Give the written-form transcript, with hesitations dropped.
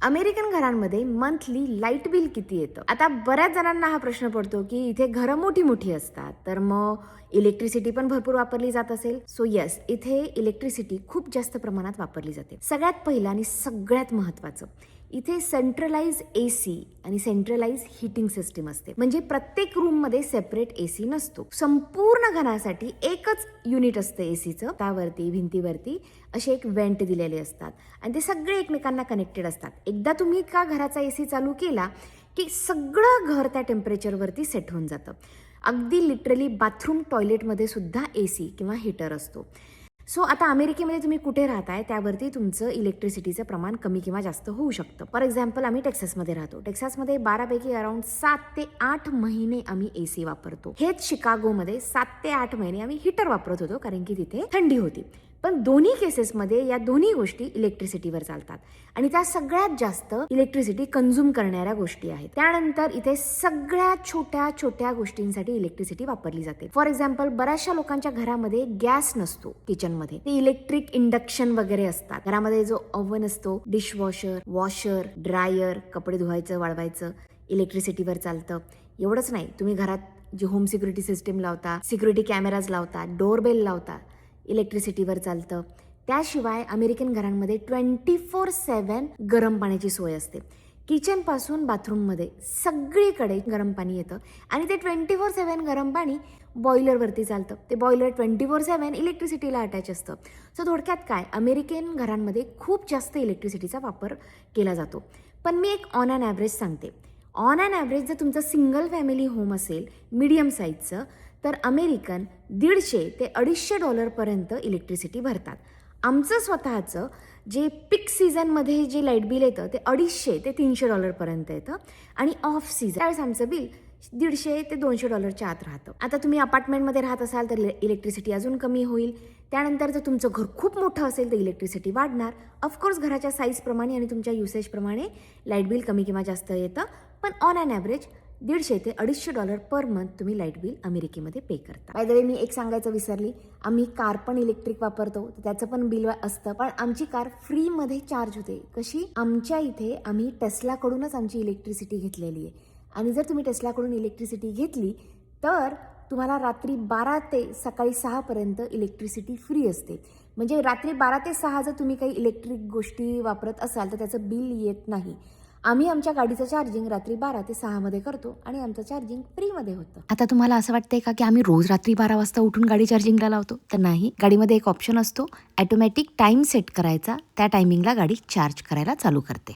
American घरांमध्ये monthly light bill किती येतं? आता बऱ्याच जणांना हा प्रश्न पडतो की इथे घरं मोठी मोठी असतात, तर मग इलेक्ट्रिसिटी पण भरपूर वापरली जात असेल. सो येस, इथे इलेक्ट्रिसिटी खूप जास्त प्रमाणात वापरली जाते. सगळ्यात पहिलं आणि सगळ्यात महत्त्वाचं, इथे सेंट्रलाइज AC आणि सेंट्रलाइज हीटिंग सिस्टीम असते. म्हणजे प्रत्येक रूममध्ये सेपरेट AC नसतो. संपूर्ण घरासाठी एकच युनिट असतं ACचं. त्यावरती भिंतीवरती असे एक वेंट दिलेले असतात आणि ते सगळे एकमेकांना कनेक्टेड असतात. एकदा तुम्ही का घराचा AC चालू केला की सगळं घर त्या टेम्परेचरवरती सेट होऊन जातं. अगदी लिटरली बाथरूम टॉयलेटमध्ये सुद्धा AC किंवा हीटर असतो. सो आता अमेरिकेमध्ये तुम्ही कुठे राहताय त्यावरती तुमचं इलेक्ट्रिसिटीचं प्रमाण कमी किंवा जास्त होऊ शकतं. फॉर एक्झाम्पल, आम्ही टेक्सासमध्ये राहतो. टेक्सासमध्ये 12 पैकी अराउंड 7 ते 8 महिने आम्ही AC वापरतो. हेच शिकागोमध्ये 7 ते 8 महिने आम्ही हीटर वापरत होतो, कारण की तिथे थंडी होती. पण दोन्ही केसेसमध्ये या दोन्ही गोष्टी इलेक्ट्रिसिटीवर चालतात आणि त्या सगळ्यात जास्त इलेक्ट्रिसिटी कंझ्युम करणाऱ्या गोष्टी आहेत. त्यानंतर इथे सगळ्यात छोट्या छोट्या गोष्टींसाठी इलेक्ट्रिसिटी वापरली जाते. फॉर एक्झाम्पल, बऱ्याचशा लोकांच्या घरामध्ये गॅस नसतो किचनमध्ये, ते इलेक्ट्रिक इंडक्शन वगैरे असतात. घरामध्ये जो ओव्हन असतो, डिशवॉशर, वॉशर, ड्रायर, कपडे धुवायचं वाळवायचं इलेक्ट्रिसिटीवर चालतं. एवढंच नाही, तुम्ही घरात जी होम सिक्युरिटी सिस्टीम लावता, सिक्युरिटी कॅमेराज लावता, डोरबेल लावता, इलेक्ट्रिसिटीवर चालतं. त्याशिवाय अमेरिकन घरांमध्ये 24/7 गरम पाण्याची सोय असते. किचनपासून बाथरूममध्ये सगळीकडे गरम पाणी येतं आणि ते 24/7 गरम पाणी बॉयलरवरती चालतं. ते बॉयलर 24/7 इलेक्ट्रिसिटीला अटॅच असतं. सो थोडक्यात काय, अमेरिकन घरांमध्ये खूप जास्त इलेक्ट्रिसिटीचा वापर केला जातो. पण मी एक ऑन ॲन ॲव्हरेज सांगते. ऑन ॲन ॲव्हरेज जर तुमचं सिंगल फॅमिली होम असेल मीडियम साईजचं, तर अमेरिकन $150 ते $250 इलेक्ट्रिसिटी भरतात. आमचं स्वतःचं जे पीक सीझनमध्ये जे लाईट बिल येतं ते $250 ते $300 येतं आणि ऑफ सीझन त्यावेळेस आमचं बिल $150 ते $200 आत राहतं. आता तुम्ही अपार्टमेंटमध्ये राहत असाल तर इलेक्ट्रिसिटी अजून कमी होईल. त्यानंतर जर तुमचं घर खूप मोठं असेल तर इलेक्ट्रिसिटी वाढणार. ऑफकोर्स घराच्या साईजप्रमाणे आणि तुमच्या युसेजप्रमाणे लाईट बिल कमी किंवा जास्त येतं, पण ऑन ॲन ॲव्हरेज $150 ते $250 पर मंथ तुम्ही लाईट बिल अमेरिकेमध्ये पे करता. बाय द वे, मी एक सांगायचं विसरली, आम्ही कार पण इलेक्ट्रिक वापरतो, त्याचं पण बिल असतं. पण आमची कार फ्रीमध्ये चार्ज होते. कशी? आमच्या इथे आम्ही टेस्लाकडूनच आमची इलेक्ट्रिसिटी घेतलेली आहे आणि जर तुम्ही टेस्लाकडून इलेक्ट्रिसिटी घेतली तर तुम्हाला रात्री 12 ते सकाळी 6 पर्यंत इलेक्ट्रिसिटी फ्री असते. म्हणजे रात्री 12 ते 6 जर तुम्ही काही इलेक्ट्रिक गोष्टी वापरत असाल तर त्याचं बिल येत नाही. आम्ही आमच्या गाडीचं चार्जिंग रात्री 12 ते 6 मध्ये करतो आणि आमचं चार्जिंग फ्रीमध्ये होतं. आता तुम्हाला असं वाटतंय का की आम्ही रोज रात्री 12 वाजता उठून गाडी चार्जिंगला लावतो? तर नाही, गाडीमध्ये एक ऑप्शन असतो, ऑटोमॅटिक टाइम सेट करायचा, त्या टायमिंगला गाडी चार्ज करायला चालू करते.